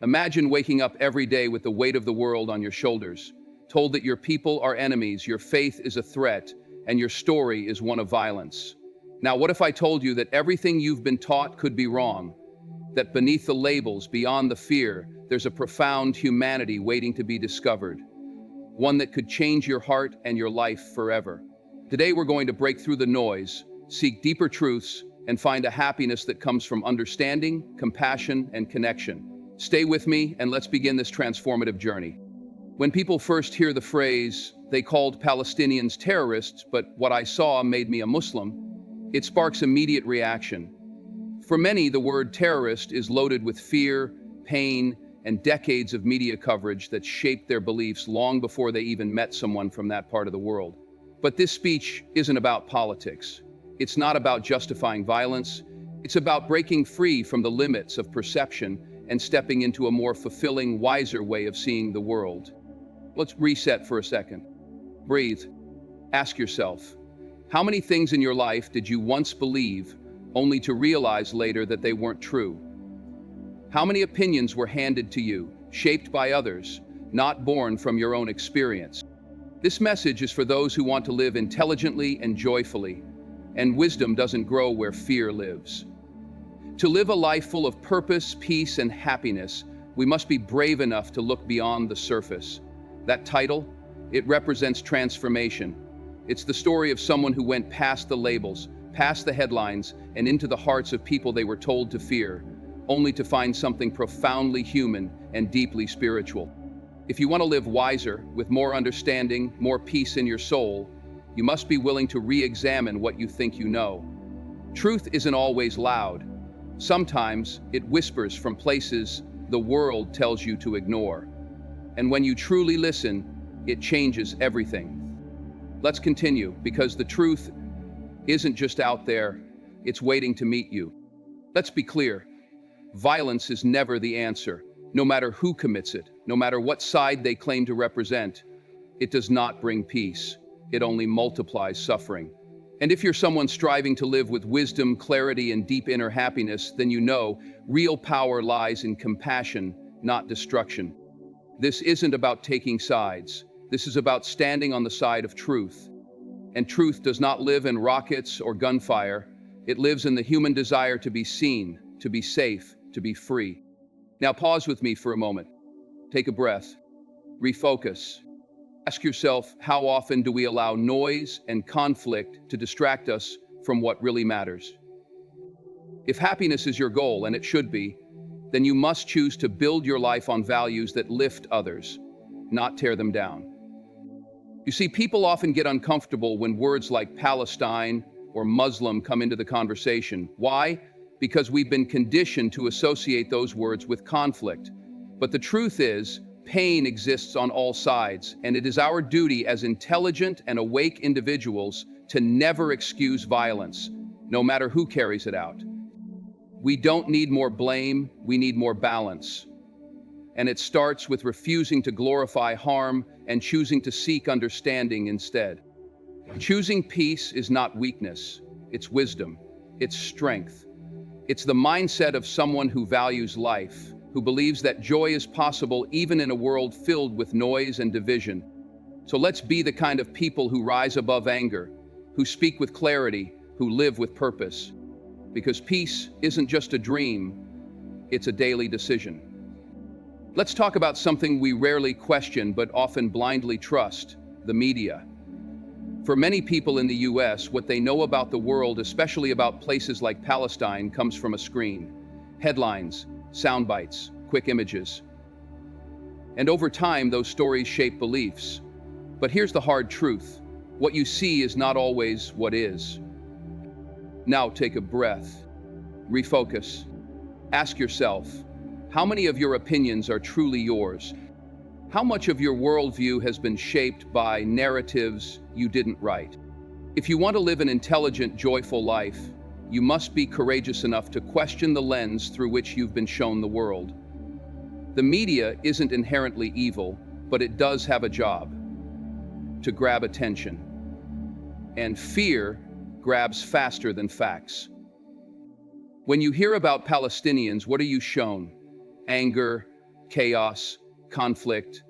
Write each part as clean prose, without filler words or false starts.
Imagine waking up every day with the weight of the world on your shoulders, told that your people are enemies, your faith is a threat, and your story is one of violence. Now, what if I told you that everything you've been taught could be wrong? That beneath the labels, beyond the fear, there's a profound humanity waiting to be discovered. One that could change your heart and your life forever. Today we're going to break through the noise, seek deeper truths, and find a happiness that comes from understanding, compassion, and connection. Stay with me and let's begin this transformative journey. When people first hear the phrase, they called Palestinians terrorists, but what I saw made me a Muslim, it sparks immediate reaction. For many, the word terrorist is loaded with fear, pain, and decades of media coverage that shaped their beliefs long before they even met someone from that part of the world. But this speech isn't about politics. It's not about justifying violence. It's about breaking free from the limits of perception and stepping into a more fulfilling, wiser way of seeing the world. Let's reset for a second. Breathe. Ask yourself, how many things in your life did you once believe, only to realize later that they weren't true? How many opinions were handed to you, shaped by others, not born from your own experience? This message is for those who want to live intelligently and joyfully, and wisdom doesn't grow where fear lives. To live a life full of purpose, peace, and happiness, we must be brave enough to look beyond the surface. That title, it represents transformation. It's the story of someone who went past the labels, past the headlines, and into the hearts of people they were told to fear, only to find something profoundly human and deeply spiritual. If you want to live wiser, with more understanding, more peace in your soul, you must be willing to re-examine what you think you know. Truth isn't always loud. Sometimes it whispers from places the world tells you to ignore. And when you truly listen, it changes everything. Let's continue, because the truth isn't just out there, it's waiting to meet you. Let's be clear. Violence is never the answer, no matter who commits it, no matter what side they claim to represent. It does not bring peace. It only multiplies suffering. And if you're someone striving to live with wisdom, clarity, and deep inner happiness, then you know real power lies in compassion, not destruction. This isn't about taking sides. This is about standing on the side of truth. And truth does not live in rockets or gunfire. It lives in the human desire to be seen, to be safe, to be free. Now pause with me for a moment. Take a breath. Refocus. Ask yourself, how often do we allow noise and conflict to distract us from what really matters? If happiness is your goal, and it should be, then you must choose to build your life on values that lift others, not tear them down. You see, people often get uncomfortable when words like Palestine or Muslim come into the conversation. Why? Because we've been conditioned to associate those words with conflict. But the truth is, pain exists on all sides, and it is our duty as intelligent and awake individuals to never excuse violence, no matter who carries it out. We don't need more blame, we need more balance. And it starts with refusing to glorify harm and choosing to seek understanding instead. Choosing peace is not weakness, it's wisdom, it's strength. It's the mindset of someone who values life, who believes that joy is possible even in a world filled with noise and division. So let's be the kind of people who rise above anger, who speak with clarity, who live with purpose. Because peace isn't just a dream, it's a daily decision. Let's talk about something we rarely question but often blindly trust: the media. For many people in the US, what they know about the world, especially about places like Palestine, comes from a screen. Headlines, sound bites, quick images. And over time, those stories shape beliefs. But here's the hard truth. What you see is not always what is. Now take a breath. Refocus. Ask yourself, how many of your opinions are truly yours? How much of your worldview has been shaped by narratives you didn't write? If you want to live an intelligent, joyful life, you must be courageous enough to question the lens through which you've been shown the world. The media isn't inherently evil, but it does have a job: to grab attention. And fear grabs faster than facts. When you hear about Palestinians, what are you shown? Anger, chaos, conflict.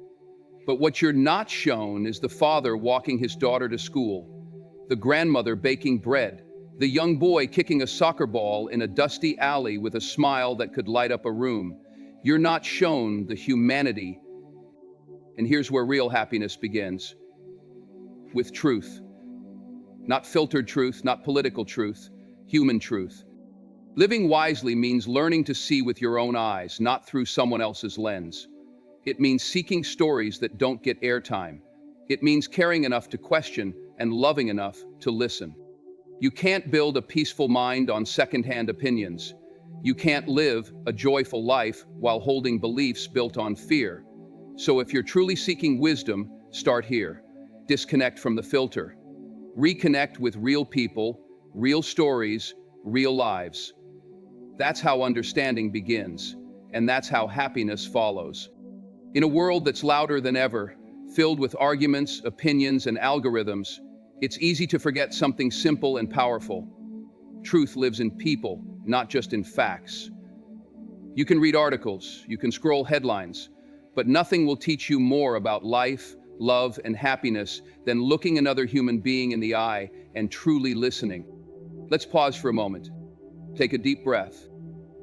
But what you're not shown is the father walking his daughter to school, the grandmother baking bread, the young boy kicking a soccer ball in a dusty alley with a smile that could light up a room. You're not shown the humanity. And here's where real happiness begins. With truth. Not filtered truth, not political truth, human truth. Living wisely means learning to see with your own eyes, not through someone else's lens. It means seeking stories that don't get airtime. It means caring enough to question and loving enough to listen. You can't build a peaceful mind on secondhand opinions. You can't live a joyful life while holding beliefs built on fear. So if you're truly seeking wisdom, start here. Disconnect from the filter. Reconnect with real people, real stories, real lives. That's how understanding begins, and that's how happiness follows. In a world that's louder than ever, filled with arguments, opinions, and algorithms, it's easy to forget something simple and powerful. Truth lives in people, not just in facts. You can read articles, you can scroll headlines, but nothing will teach you more about life, love, and happiness than looking another human being in the eye and truly listening. Let's pause for a moment. Take a deep breath.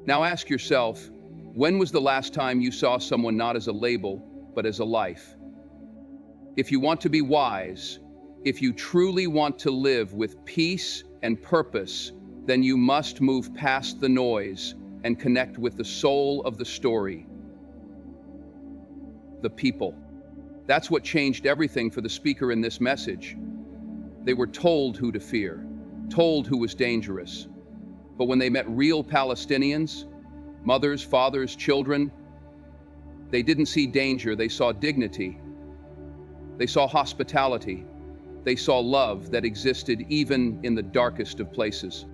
Now ask yourself, when was the last time you saw someone not as a label, but as a life? If you want to be wise, if you truly want to live with peace and purpose, then you must move past the noise and connect with the soul of the story. The people. That's what changed everything for the speaker in this message. They were told who to fear, told who was dangerous. But when they met real Palestinians, mothers, fathers, children, they didn't see danger, they saw dignity. They saw hospitality. They saw love that existed even in the darkest of places.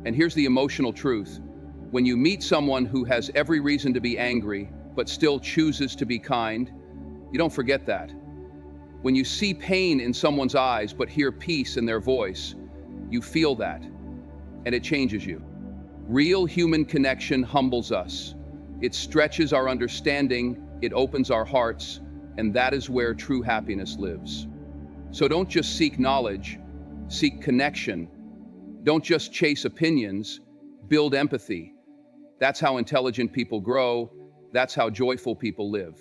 And here's the emotional truth. When you meet someone who has every reason to be angry, but still chooses to be kind, you don't forget that. When you see pain in someone's eyes, but hear peace in their voice, you feel that, and it changes you. Real human connection humbles us. It stretches our understanding, it opens our hearts, and that is where true happiness lives. So don't just seek knowledge, seek connection. Don't just chase opinions, build empathy. That's how intelligent people grow. That's how joyful people live.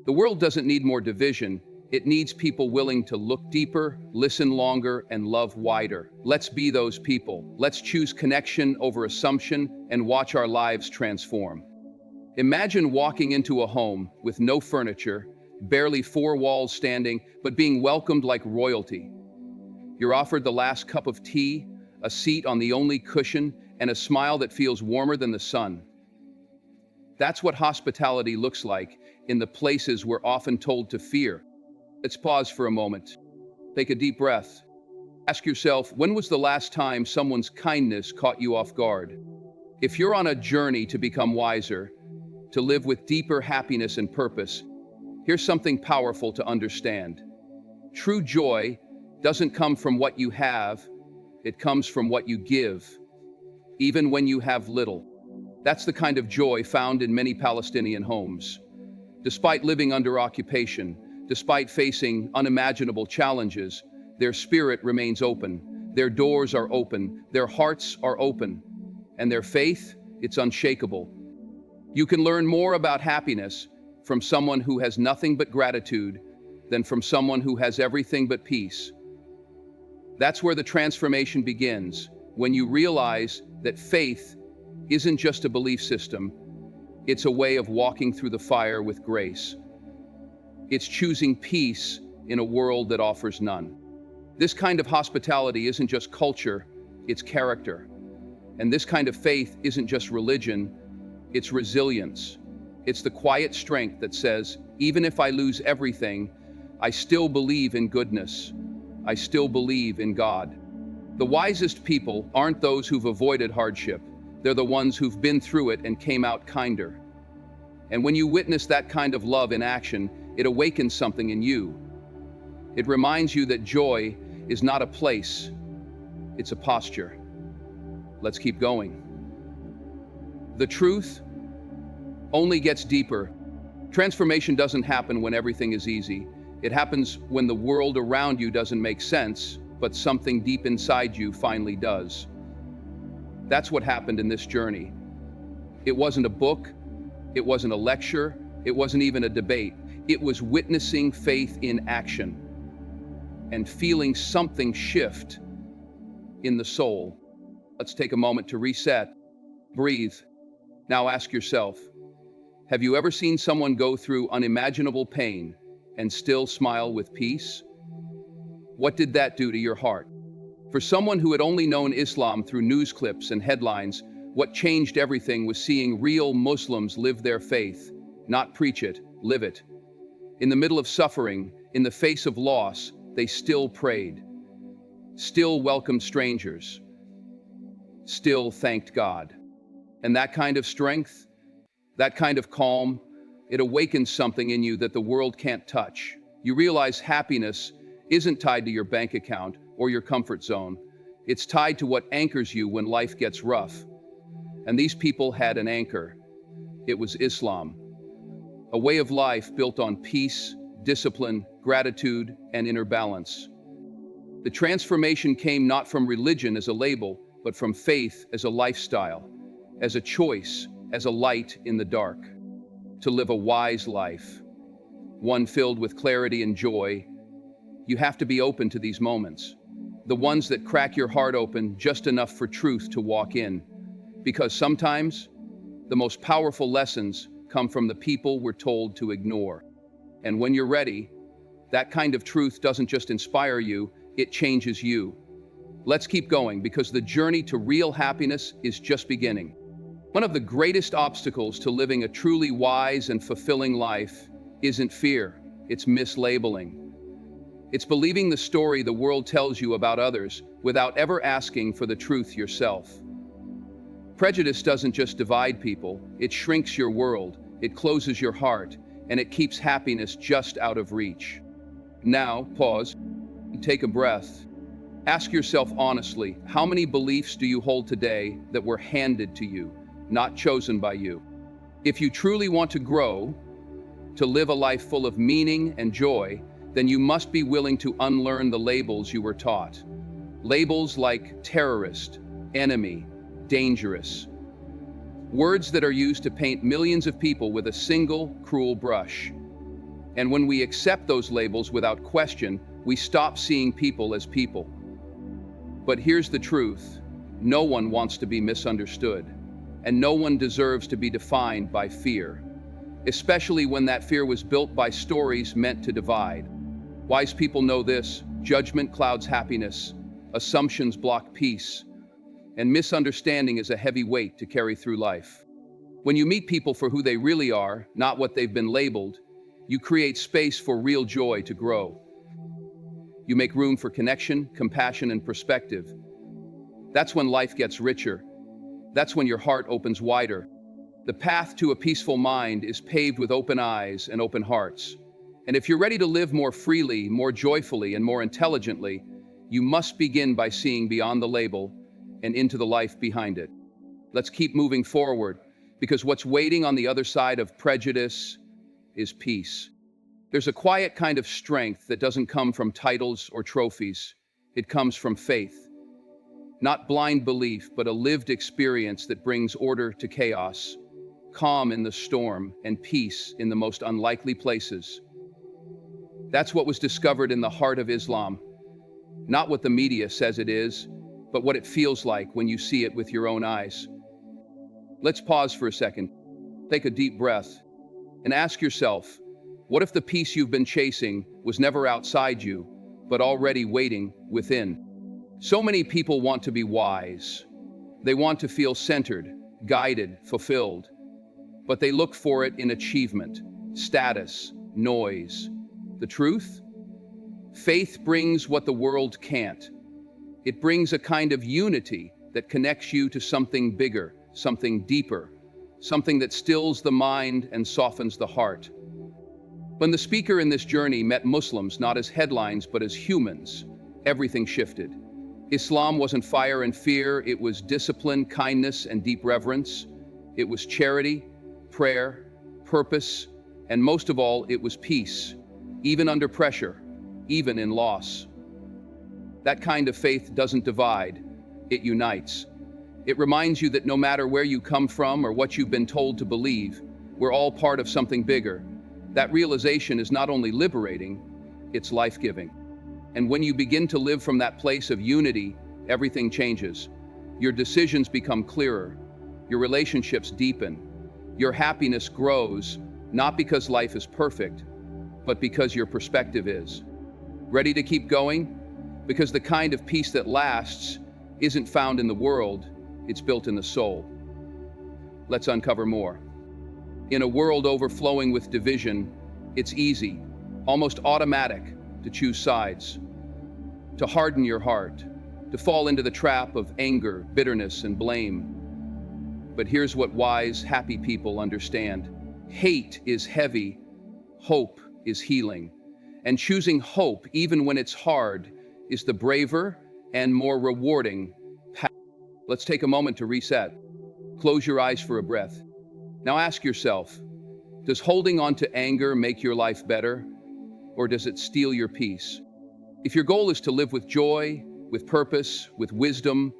The world doesn't need more division. It needs people willing to look deeper, listen longer, and love wider. Let's be those people. Let's choose connection over assumption and watch our lives transform. Imagine walking into a home with no furniture, barely four walls standing, but being welcomed like royalty. You're offered the last cup of tea, a seat on the only cushion, and a smile that feels warmer than the sun. That's what hospitality looks like in the places we're often told to fear. Let's pause for a moment. Take a deep breath. Ask yourself, when was the last time someone's kindness caught you off guard? If you're on a journey to become wiser, to live with deeper happiness and purpose, here's something powerful to understand. True joy doesn't come from what you have, it comes from what you give, even when you have little. That's the kind of joy found in many Palestinian homes. Despite living under occupation, despite facing unimaginable challenges, their spirit remains open, their doors are open, their hearts are open, and their faith, it's unshakable. You can learn more about happiness from someone who has nothing but gratitude than from someone who has everything but peace. That's where the transformation begins, when you realize that faith isn't just a belief system, it's a way of walking through the fire with grace. It's choosing peace in a world that offers none. This kind of hospitality isn't just culture, it's character. And this kind of faith isn't just religion, it's resilience. It's the quiet strength that says, even if I lose everything, I still believe in goodness. I still believe in God. The wisest people aren't those who've avoided hardship. They're the ones who've been through it and came out kinder. And when you witness that kind of love in action, it awakens something in you. It reminds you that joy is not a place, it's a posture. Let's keep going. The truth only gets deeper Transformation doesn't happen when everything is easy. It happens when the world around you doesn't make sense, but something deep inside you finally does. That's what happened in this journey. It wasn't a book, it wasn't a lecture, it wasn't even a debate. It was witnessing faith in action and feeling something shift in the soul. Let's take a moment to reset, breathe. Now ask yourself, have you ever seen someone go through unimaginable pain and still smile with peace? What did that do to your heart? For someone who had only known Islam through news clips and headlines, what changed everything was seeing real Muslims live their faith, not preach it, live it. In the middle of suffering, in the face of loss, they still prayed, still welcomed strangers, still thanked God. And that kind of strength, that kind of calm, it awakens something in you that the world can't touch. You realize happiness isn't tied to your bank account or your comfort zone. It's tied to what anchors you when life gets rough. And these people had an anchor. It was Islam. A way of life built on peace, discipline, gratitude, and inner balance. The transformation came not from religion as a label, but from faith as a lifestyle, as a choice, as a light in the dark. To live a wise life, one filled with clarity and joy, you have to be open to these moments. The ones that crack your heart open just enough for truth to walk in. Because sometimes, the most powerful lessons come from the people we're told to ignore. And when you're ready, that kind of truth doesn't just inspire you, it changes you. Let's keep going because the journey to real happiness is just beginning. One of the greatest obstacles to living a truly wise and fulfilling life isn't fear, it's mislabeling. It's believing the story the world tells you about others without ever asking for the truth yourself. Prejudice doesn't just divide people, it shrinks your world, it closes your heart, and it keeps happiness just out of reach. Now, pause, take a breath. Ask yourself honestly, how many beliefs do you hold today that were handed to you, not chosen by you? If you truly want to grow, to live a life full of meaning and joy, then you must be willing to unlearn the labels you were taught. Labels like terrorist, enemy, dangerous. Words that are used to paint millions of people with a single, cruel brush. And when we accept those labels without question, we stop seeing people as people. But here's the truth. No one wants to be misunderstood, and no one deserves to be defined by fear, especially when that fear was built by stories meant to divide. Wise people know this: judgment clouds happiness, assumptions block peace, and misunderstanding is a heavy weight to carry through life. When you meet people for who they really are, not what they've been labeled, you create space for real joy to grow. You make room for connection, compassion, and perspective. That's when life gets richer. That's when your heart opens wider. The path to a peaceful mind is paved with open eyes and open hearts. And if you're ready to live more freely, more joyfully, and more intelligently, you must begin by seeing beyond the label and into the life behind it. Let's keep moving forward, because what's waiting on the other side of prejudice is peace. There's a quiet kind of strength that doesn't come from titles or trophies. It comes from faith. Not blind belief, but a lived experience that brings order to chaos, calm in the storm, and peace in the most unlikely places. That's what was discovered in the heart of Islam. Not what the media says it is, but what it feels like when you see it with your own eyes. Let's pause for a second, take a deep breath, and ask yourself, what if the peace you've been chasing was never outside you, but already waiting within? So many people want to be wise. They want to feel centered, guided, fulfilled, but they look for it in achievement, status, noise. The truth? Faith brings what the world can't. It brings a kind of unity that connects you to something bigger, something deeper, something that stills the mind and softens the heart. When the speaker in this journey met Muslims not as headlines but as humans, everything shifted. Islam wasn't fire and fear, it was discipline, kindness, and deep reverence. It was charity, prayer, purpose, And most of all, it was peace, even under pressure, even in loss. That kind of faith doesn't divide, it unites. It reminds you that no matter where you come from or what you've been told to believe, we're all part of something bigger. That realization is not only liberating, it's life-giving. And when you begin to live from that place of unity, everything changes. Your decisions become clearer, your relationships deepen, your happiness grows, not because life is perfect, but because your perspective is. Ready to keep going? Because the kind of peace that lasts isn't found in the world, it's built in the soul. Let's uncover more. In a world overflowing with division, it's easy, almost automatic, to choose sides, to harden your heart, to fall into the trap of anger, bitterness, and blame. But here's what wise, happy people understand. Hate is heavy, hope is healing. And choosing hope, even when it's hard, is the braver and more rewarding path. Let's take a moment to reset. Close your eyes for a breath. Now ask yourself, does holding on to anger make your life better, or does it steal your peace? If your goal is to live with joy, with purpose, with wisdom,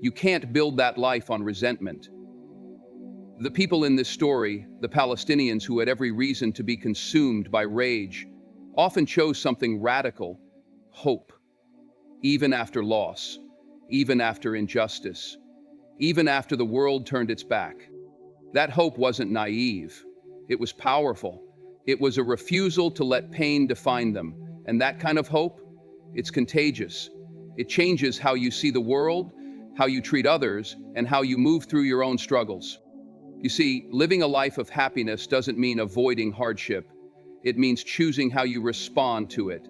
you can't build that life on resentment. The people in this story, the Palestinians who had every reason to be consumed by rage, often chose something radical: hope. Even after loss, even after injustice, even after the world turned its back. That hope wasn't naive. It was powerful. It was a refusal to let pain define them. And that kind of hope, it's contagious. It changes how you see the world, how you treat others, and how you move through your own struggles. You see, living a life of happiness doesn't mean avoiding hardship. It means choosing how you respond to it.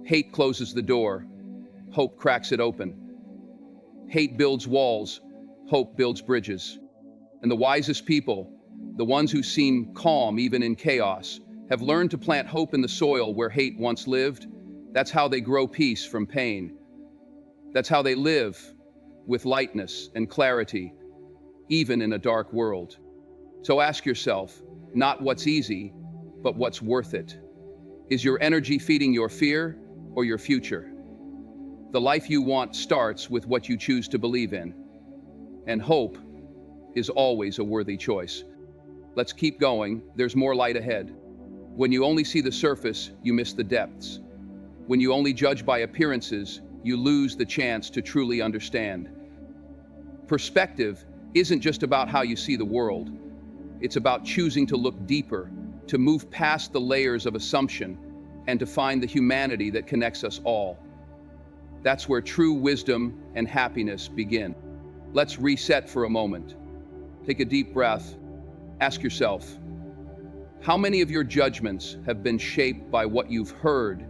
Hate closes the door. Hope cracks it open. Hate builds walls. Hope builds bridges. And the wisest people, the ones who seem calm even in chaos, have learned to plant hope in the soil where hate once lived. That's how they grow peace from pain. That's how they live with lightness and clarity, even in a dark world. So ask yourself, not what's easy, but what's worth it. Is your energy feeding your fear or your future? The life you want starts with what you choose to believe in. And hope is always a worthy choice. Let's keep going. There's more light ahead. When you only see the surface, you miss the depths. When you only judge by appearances, you lose the chance to truly understand. Perspective isn't just about how you see the world. It's about choosing to look deeper, to move past the layers of assumption, and to find the humanity that connects us all. That's where true wisdom and happiness begin. Let's reset for a moment. Take a deep breath. Ask yourself, how many of your judgments have been shaped by what you've heard,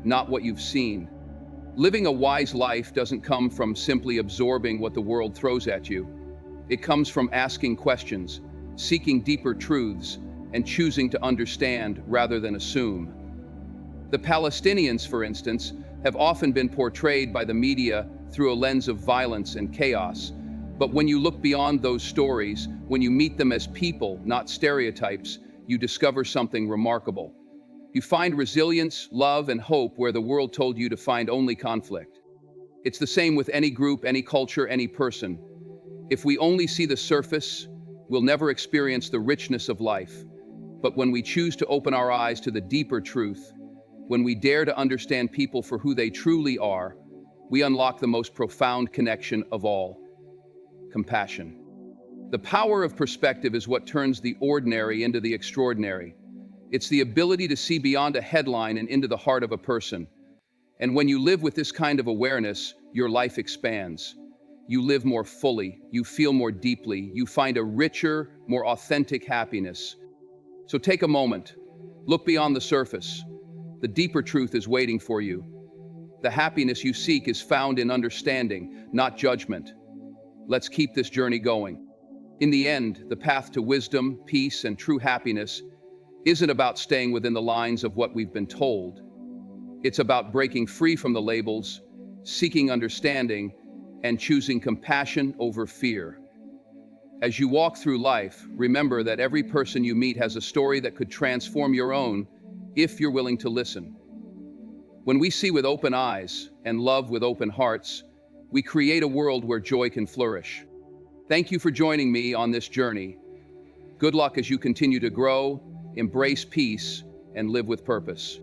not what you've seen? Living a wise life doesn't come from simply absorbing what the world throws at you. It comes from asking questions, seeking deeper truths, and choosing to understand rather than assume. The Palestinians, for instance, have often been portrayed by the media through a lens of violence and chaos. But when you look beyond those stories, when you meet them as people, not stereotypes, you discover something remarkable. You find resilience, love, and hope where the world told you to find only conflict. It's the same with any group, any culture, any person. If we only see the surface, we'll never experience the richness of life. But when we choose to open our eyes to the deeper truth, when we dare to understand people for who they truly are, we unlock the most profound connection of all: compassion. The power of perspective is what turns the ordinary into the extraordinary. It's the ability to see beyond a headline and into the heart of a person. And when you live with this kind of awareness, your life expands. You live more fully, you feel more deeply, you find a richer, more authentic happiness. So take a moment, look beyond the surface. The deeper truth is waiting for you. The happiness you seek is found in understanding, not judgment. Let's keep this journey going. In the end, the path to wisdom, peace, and true happiness isn't about staying within the lines of what we've been told. It's about breaking free from the labels, seeking understanding, and choosing compassion over fear. As you walk through life, remember that every person you meet has a story that could transform your own if you're willing to listen. When we see with open eyes and love with open hearts, we create a world where joy can flourish. Thank you for joining me on this journey. Good luck as you continue to grow, embrace peace, and live with purpose.